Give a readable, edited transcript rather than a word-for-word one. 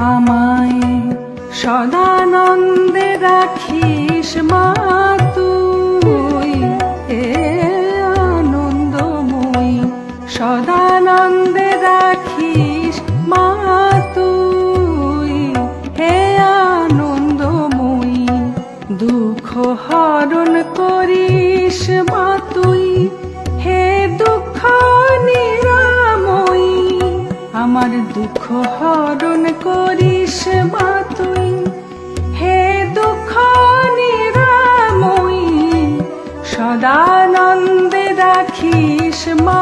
আমায় সদানন্দে রাখিস মা তুই, হে আনন্দময়ী সদানন্দে রাখিস মা তুই, হে আনন্দময়ী দুঃখ হরণ করিস মা তুই, হে দুঃখ নিরাময়ী আমার দুঃখ হরণ করিস মা তুই, হে দুঃখ নিরাময়ী সদানন্দে রাখিস মা